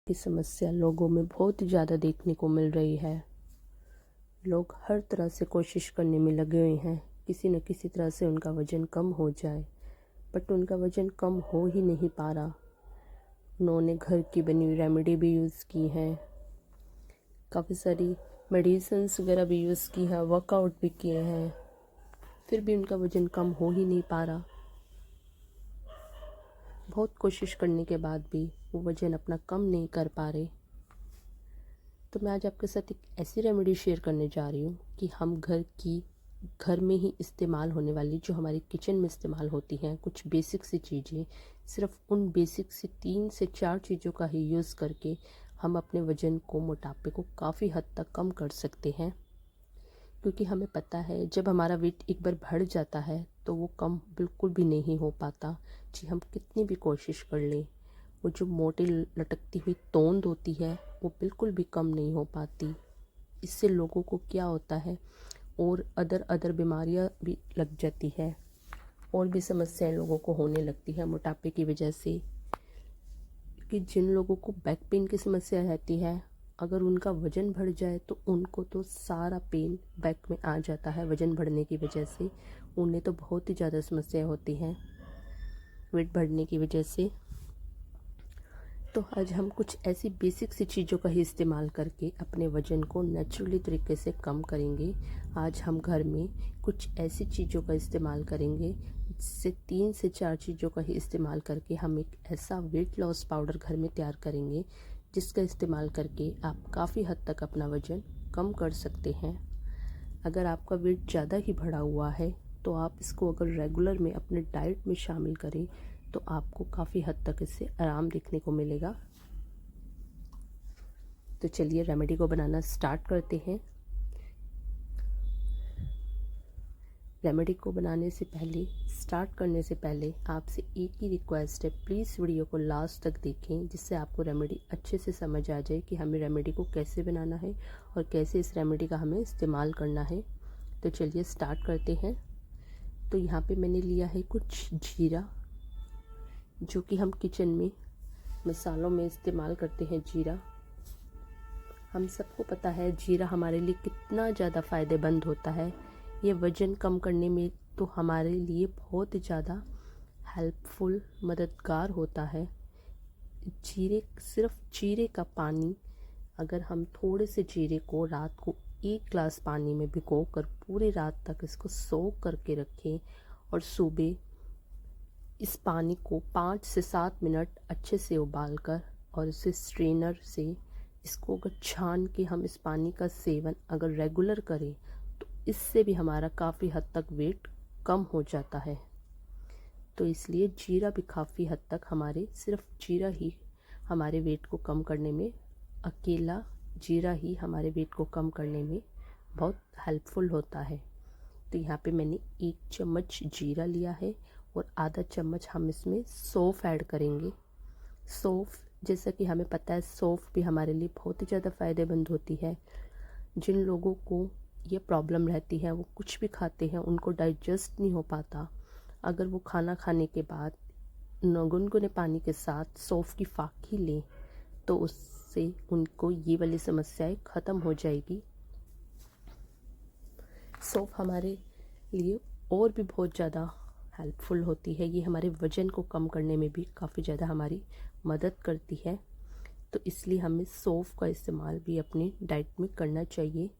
की समस्या लोगों में बहुत ज़्यादा देखने को मिल रही है। लोग हर तरह से कोशिश करने में लगे हुए हैं, किसी न किसी तरह से उनका वज़न कम हो जाए, बट उनका वज़न कम हो ही नहीं पा रहा। उन्होंने घर की बनी हुई रेमेडी भी यूज़ की हैं, काफ़ी सारी मेडिसिन्स वगैरह भी यूज़ की है, वर्कआउट भी किए हैं, फिर भी उनका वज़न कम हो ही नहीं पा रहा। बहुत कोशिश करने के बाद भी वो वज़न अपना कम नहीं कर पा रहे। तो मैं आज आपके साथ एक ऐसी रेमेडी शेयर करने जा रही हूँ कि हम घर में ही इस्तेमाल होने वाली, जो हमारी किचन में इस्तेमाल होती हैं, कुछ बेसिक सी चीज़ें, सिर्फ उन बेसिक सी 3 से 4 चीज़ों का ही यूज़ करके हम अपने वज़न को, मोटापे को काफ़ी हद तक कम कर सकते हैं। क्योंकि हमें पता है जब हमारा वेट एक बार बढ़ जाता है तो वो कम बिल्कुल भी नहीं हो पाता, जी हम कितनी भी कोशिश कर लें। वो जो मोटी लटकती हुई तोंद होती है वो बिल्कुल भी कम नहीं हो पाती। इससे लोगों को क्या होता है, और अदर बीमारियां भी लग जाती है, और भी समस्याएं लोगों को होने लगती है मोटापे की वजह से। कि जिन लोगों को बैक पेन की समस्या रहती है, अगर उनका वज़न बढ़ जाए तो उनको तो सारा पेन बैक में आ जाता है। वज़न बढ़ने की वजह से उन्हें तो बहुत ही ज़्यादा समस्या होती है वेट बढ़ने की वजह से। तो आज हम कुछ ऐसी बेसिक सी चीज़ों का ही इस्तेमाल करके अपने वज़न को नेचुरली तरीके से कम करेंगे। आज हम घर में कुछ ऐसी चीज़ों का इस्तेमाल करेंगे, जिससे 3 से 4 चीज़ों का ही इस्तेमाल करके हम एक ऐसा वेट लॉस पाउडर घर में तैयार करेंगे, जिसका इस्तेमाल करके आप काफ़ी हद तक अपना वज़न कम कर सकते हैं। अगर आपका वेट ज़्यादा ही बढ़ा हुआ है तो आप इसको अगर रेगुलर में अपने डाइट में शामिल करें तो आपको काफ़ी हद तक इससे आराम देखने को मिलेगा। तो चलिए रेमेडी को बनाना स्टार्ट करते हैं। रेमेडी को बनाने से पहले, स्टार्ट करने से पहले आपसे एक ही रिक्वेस्ट है, प्लीज़ वीडियो को लास्ट तक देखें, जिससे आपको रेमेडी अच्छे से समझ आ जाए कि हमें रेमेडी को कैसे बनाना है और कैसे इस रेमेडी का हमें इस्तेमाल करना है। तो चलिए स्टार्ट करते हैं। तो यहाँ पे मैंने लिया है कुछ जीरा, जो कि हम किचन में मसालों में इस्तेमाल करते हैं। जीरा, हम सबको पता है जीरा हमारे लिए कितना ज़्यादा फ़ायदेमंद होता है। ये वज़न कम करने में तो हमारे लिए बहुत ही ज़्यादा हेल्पफुल, मददगार होता है। सिर्फ जीरे का पानी, अगर हम थोड़े से जीरे को रात को 1 ग्लास पानी में भिगो कर पूरी रात तक इसको सोक करके रखें और सुबह इस पानी को 5 से 7 मिनट अच्छे से उबाल कर और इसे स्ट्रेनर से इसको अगर छान के हम इस पानी का सेवन अगर रेगुलर करें तो इससे भी हमारा काफ़ी हद तक वेट कम हो जाता है। तो इसलिए जीरा भी काफ़ी हद तक सिर्फ जीरा ही हमारे वेट को कम करने में, अकेला जीरा ही हमारे वेट को कम करने में बहुत हेल्पफुल होता है। तो यहाँ पे मैंने 1 चम्मच जीरा लिया है और आधा चम्मच हम इसमें सौंफ ऐड करेंगे। सौंफ, जैसा कि हमें पता है, सौंफ भी हमारे लिए बहुत ही ज़्यादा फ़ायदेमंद होती है। जिन लोगों को ये प्रॉब्लम रहती है, वो कुछ भी खाते हैं उनको डाइजेस्ट नहीं हो पाता, अगर वो खाना खाने के बाद गुनगुने पानी के साथ सौंफ की फाकी लें तो उससे उनको ये वाली समस्याएं ख़त्म हो जाएगी। सौंफ हमारे लिए और भी बहुत ज़्यादा हेल्पफुल होती है। ये हमारे वज़न को कम करने में भी काफ़ी ज़्यादा हमारी मदद करती है। तो इसलिए हमें सौंफ का इस्तेमाल भी अपनी डाइट में करना चाहिए।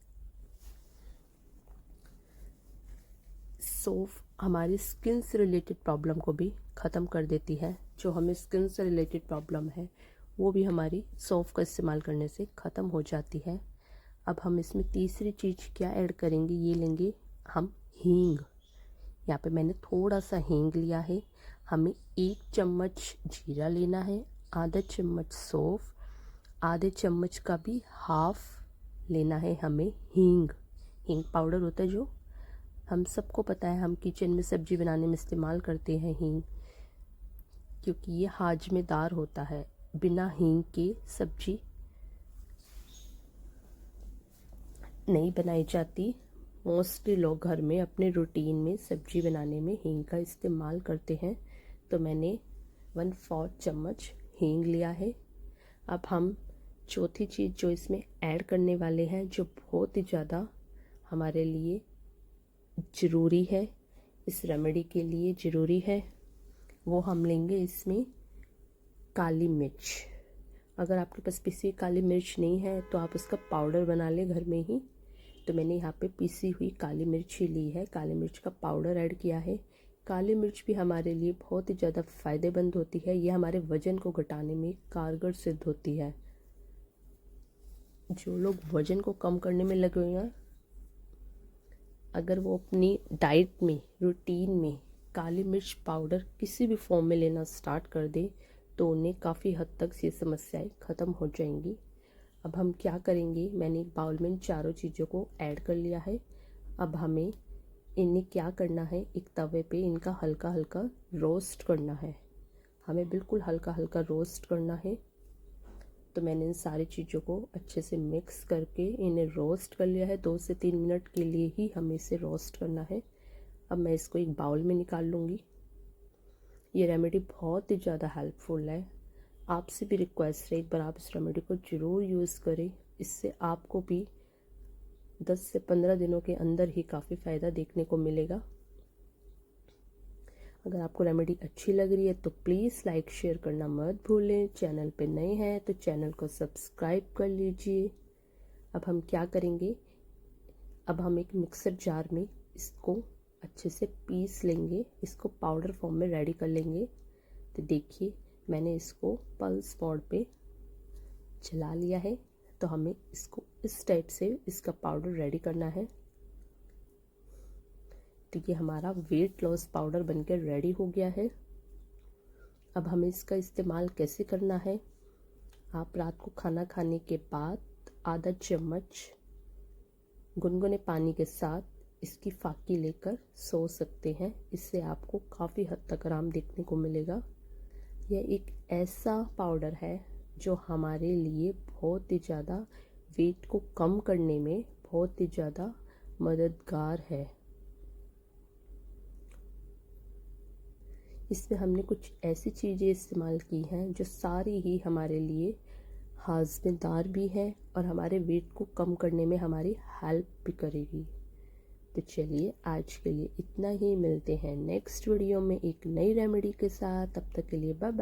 सौंफ हमारी स्किन से रिलेटेड प्रॉब्लम को भी ख़त्म कर देती है। जो हमें स्किन से रिलेटेड प्रॉब्लम है वो भी हमारी सौंफ का इस्तेमाल करने से ख़त्म हो जाती है। अब हम इसमें तीसरी चीज़ क्या ऐड करेंगे, ये लेंगे हम हींग। यहाँ पे मैंने थोड़ा सा हींग लिया है। हमें 1 चम्मच जीरा लेना है, आधा चम्मच सौंफ, आधे चम्मच का भी हाफ लेना है हमें हींग। हींग पाउडर होता है, जो हम सबको पता है, हम किचन में सब्जी बनाने में इस्तेमाल करते हैं हींग, क्योंकि ये हाजमेदार होता है। बिना हींग के सब्जी नहीं बनाई जाती। मोस्टली लोग घर में अपने रूटीन में सब्जी बनाने में हींग का इस्तेमाल करते हैं। तो मैंने 1/4 चम्मच हींग लिया है। अब हम चौथी चीज़ जो इसमें ऐड करने वाले हैं, जो बहुत ही ज़्यादा हमारे लिए ज़रूरी है, इस रेमेडी के लिए ज़रूरी है, वो हम लेंगे इसमें काली मिर्च। अगर आपके पास पिसी हुई काली मिर्च नहीं है तो आप उसका पाउडर बना लें घर में ही। तो मैंने यहाँ पे पिसी हुई काली मिर्च ही ली है, काली मिर्च का पाउडर ऐड किया है। काली मिर्च भी हमारे लिए बहुत ही ज़्यादा फ़ायदेमंद होती है, ये हमारे वज़न को घटाने में कारगर सिद्ध होती है। जो लोग वज़न को कम करने में लगे हुए हैं, अगर वो अपनी डाइट में, रूटीन में काली मिर्च पाउडर किसी भी फॉर्म में लेना स्टार्ट कर दे तो उन्हें काफ़ी हद तक ये समस्याएं ख़त्म हो जाएंगी। अब हम क्या करेंगे, मैंने एक बाउल में इन चारों चीज़ों को ऐड कर लिया है। अब हमें इन्हें क्या करना है, एक तवे पे इनका हल्का हल्का रोस्ट करना है। हमें बिल्कुल हल्का हल्का रोस्ट करना है। तो मैंने इन सारी चीज़ों को अच्छे से मिक्स करके इन्हें रोस्ट कर लिया है। 2 से 3 मिनट के लिए ही हमें इसे रोस्ट करना है। अब मैं इसको एक बाउल में निकाल लूँगी। ये रेमेडी बहुत ही ज़्यादा हेल्पफुल है। आपसे भी रिक्वेस्ट है, एक बार आप इस रेमेडी को ज़रूर यूज़ करें। इससे आपको भी 10 से 15 दिनों के अंदर ही काफ़ी फ़ायदा देखने को मिलेगा। अगर आपको रेमेडी अच्छी लग रही है तो प्लीज़ लाइक शेयर करना मत भूलें। चैनल पे नए हैं तो चैनल को सब्सक्राइब कर लीजिए। अब हम क्या करेंगे, अब हम एक मिक्सर जार में इसको अच्छे से पीस लेंगे, इसको पाउडर फॉर्म में रेडी कर लेंगे। तो देखिए मैंने इसको पल्स मोड पे चला लिया है। तो हमें इसको इस टाइप से इसका पाउडर रेडी करना है। तो ये हमारा वेट लॉस पाउडर बनकर रेडी हो गया है। अब हमें इसका इस्तेमाल कैसे करना है, आप रात को खाना खाने के बाद आधा चम्मच गुनगुने पानी के साथ इसकी फाकी लेकर सो सकते हैं। इससे आपको काफ़ी हद तक आराम देखने को मिलेगा। यह एक ऐसा पाउडर है जो हमारे लिए बहुत ही ज़्यादा वेट को कम करने में बहुत ही ज़्यादा मददगार है। इसमें हमने कुछ ऐसी चीज़ें इस्तेमाल की हैं जो सारी ही हमारे लिए हाज़मेदार भी है और हमारे वेट को कम करने में हमारी हेल्प भी करेगी। तो चलिए आज के लिए इतना ही, मिलते हैं नेक्स्ट वीडियो में एक नई रेमेडी के साथ। तब तक के लिए बाय बाय।